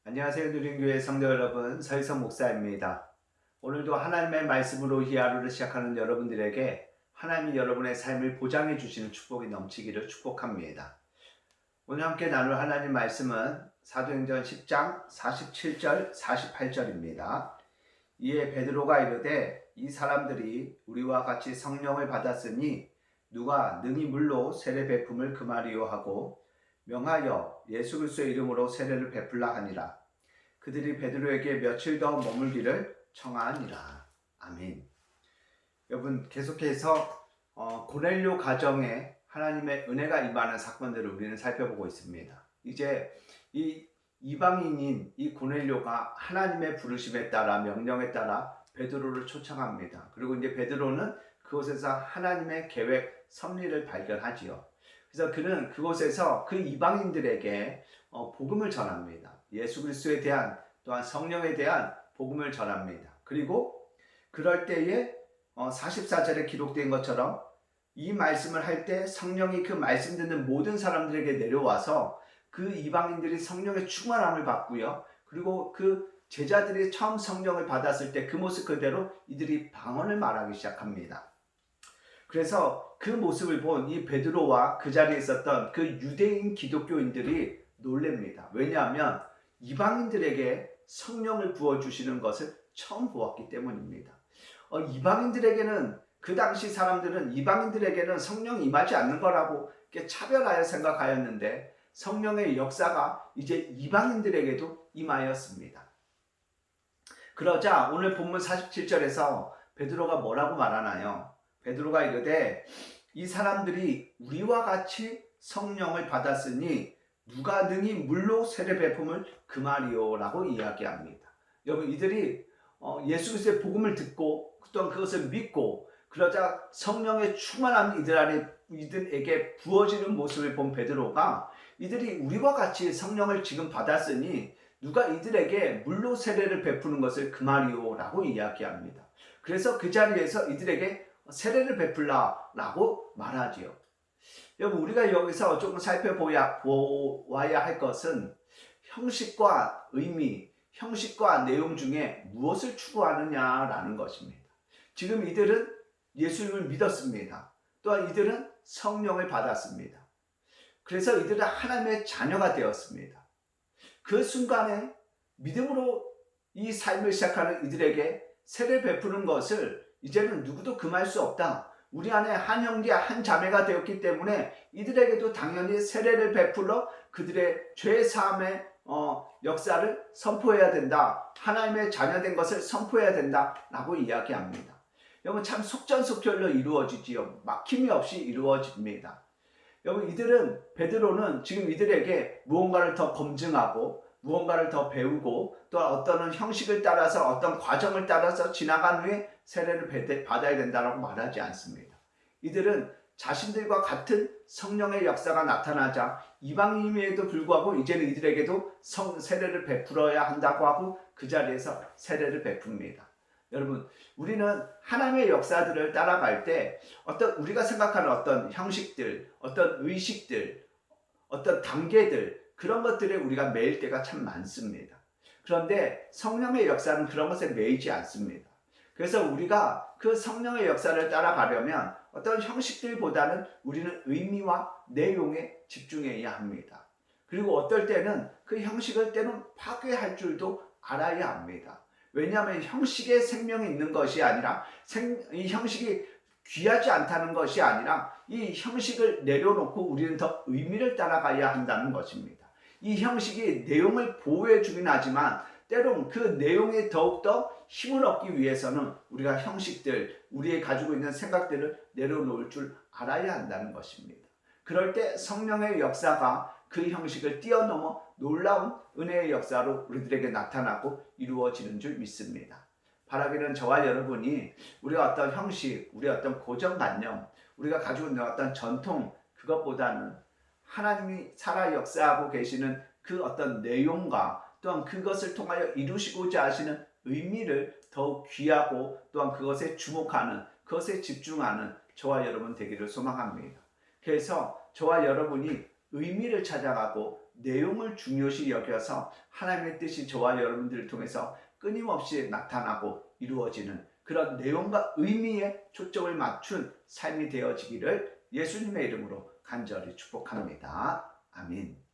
안녕하세요. 누린교회 성도 여러분, 서희석 목사입니다. 오늘도 하나님의 말씀으로 이 하루를 시작하는 여러분들에게 하나님이 여러분의 삶을 보장해 주시는 축복이 넘치기를 축복합니다. 오늘 함께 나눌 하나님 말씀은 사도행전 10장 47절 48절입니다. 이에 베드로가 이르되 이 사람들이 우리와 같이 성령을 받았으니 누가 능히 물로 세례 베품을 금하리요 하고 명하여 예수 그리스도의 이름으로 세례를 베풀라 하니라. 그들이 베드로에게 며칠 더 머물기를 청하니라. 아멘. 여러분, 계속해서 고넬료 가정에 하나님의 은혜가 임하는 사건들을 우리는 살펴보고 있습니다. 이제 이 이방인인 이 고넬료가 하나님의 부르심에 따라 명령에 따라 베드로를 초청합니다. 그리고 이제 베드로는 그곳에서 하나님의 계획 섭리를 발견하지요. 그래서 그는 그곳에서 그 이방인들에게 복음을 전합니다. 예수 그리스도에 대한 또한 성령에 대한 복음을 전합니다. 그리고 그럴 때에 44절에 기록된 것처럼 이 말씀을 할 때 성령이 그 말씀 듣는 모든 사람들에게 내려와서 그 이방인들이 성령의 충만함을 받고요. 그리고 그 제자들이 처음 성령을 받았을 때 그 모습 그대로 이들이 방언을 말하기 시작합니다. 그래서 그 모습을 본 이 베드로와 그 자리에 있었던 그 유대인 기독교인들이 놀랍니다. 왜냐하면 이방인들에게 성령을 부어주시는 것을 처음 보았기 때문입니다. 이방인들에게는 그 당시 사람들은 이방인들에게는 성령이 임하지 않는 거라고 차별하여 생각하였는데 성령의 역사가 이제 이방인들에게도 임하였습니다. 그러자 오늘 본문 47절에서 베드로가 뭐라고 말하나요? 베드로가 이르되 이 사람들이 우리와 같이 성령을 받았으니 누가 능히 물로 세례 베품을 금하리요 라고 이야기합니다. 여러분, 이들이 예수 그리스도의 복음을 듣고 또한 그것을 믿고 그러자 성령의 충만함이 이들에게 부어지는 모습을 본 베드로가 이들이 우리와 같이 성령을 지금 받았으니 누가 이들에게 물로 세례를 베푸는 것을 금하리요 라고 이야기합니다. 그래서 그 자리에서 이들에게 세례를 베풀라라고 말하지요. 여러분, 우리가 여기서 조금 살펴보아야 할 것은 형식과 의미, 형식과 내용 중에 무엇을 추구하느냐라는 것입니다. 지금 이들은 예수님을 믿었습니다. 또한 이들은 성령을 받았습니다. 그래서 이들은 하나님의 자녀가 되었습니다. 그 순간에 믿음으로 이 삶을 시작하는 이들에게 세례를 베푸는 것을 이제는 누구도 금할 수 없다. 우리 안에 한 형제 한 자매가 되었기 때문에 이들에게도 당연히 세례를 베풀어 그들의 죄 사함의 역사를 선포해야 된다. 하나님의 자녀된 것을 선포해야 된다라고 이야기합니다. 여러분, 참 속전속결로 이루어지지요. 막힘이 없이 이루어집니다. 여러분, 베드로는 지금 이들에게 무언가를 더 검증하고 무언가를 더 배우고 또 어떤 형식을 따라서 어떤 과정을 따라서 지나간 후에 세례를 받아야 된다고 말하지 않습니다. 이들은 자신들과 같은 성령의 역사가 나타나자 이방인임에도 불구하고 이제는 이들에게도 세례를 베풀어야 한다고 하고 그 자리에서 세례를 베풉니다. 여러분, 우리는 하나님의 역사들을 따라갈 때 우리가 생각하는 어떤 형식들, 어떤 의식들, 어떤 단계들, 그런 것들에 우리가 매일 때가 참 많습니다. 그런데 성령의 역사는 그런 것에 매이지 않습니다. 그래서 우리가 그 성령의 역사를 따라가려면 어떤 형식들보다는 우리는 의미와 내용에 집중해야 합니다. 그리고 어떨 때는 그 형식을 때론 파괴할 줄도 알아야 합니다. 왜냐하면 형식에 생명이 있는 것이 아니라 이 형식이 귀하지 않다는 것이 아니라 이 형식을 내려놓고 우리는 더 의미를 따라가야 한다는 것입니다. 이 형식이 내용을 보호해 주긴 하지만 때론 그 내용에 더욱더 힘을 얻기 위해서는 우리가 형식들, 우리의 가지고 있는 생각들을 내려놓을 줄 알아야 한다는 것입니다. 그럴 때 성령의 역사가 그 형식을 뛰어넘어 놀라운 은혜의 역사로 우리들에게 나타나고 이루어지는 줄 믿습니다. 바라기는 저와 여러분이 우리가 어떤 형식, 우리의 어떤 고정관념, 우리가 가지고 있는 어떤 전통, 그것보다는 하나님이 살아 역사하고 계시는 그 어떤 내용과 또한 그것을 통하여 이루시고자 하시는 의미를 더욱 귀하고 또한 그것에 주목하는, 그것에 집중하는 저와 여러분 되기를 소망합니다. 그래서 저와 여러분이 의미를 찾아가고 내용을 중요시 여겨서 하나님의 뜻이 저와 여러분들을 통해서 끊임없이 나타나고 이루어지는 그런 내용과 의미에 초점을 맞춘 삶이 되어지기를 예수님의 이름으로 간절히 축복합니다. 아멘.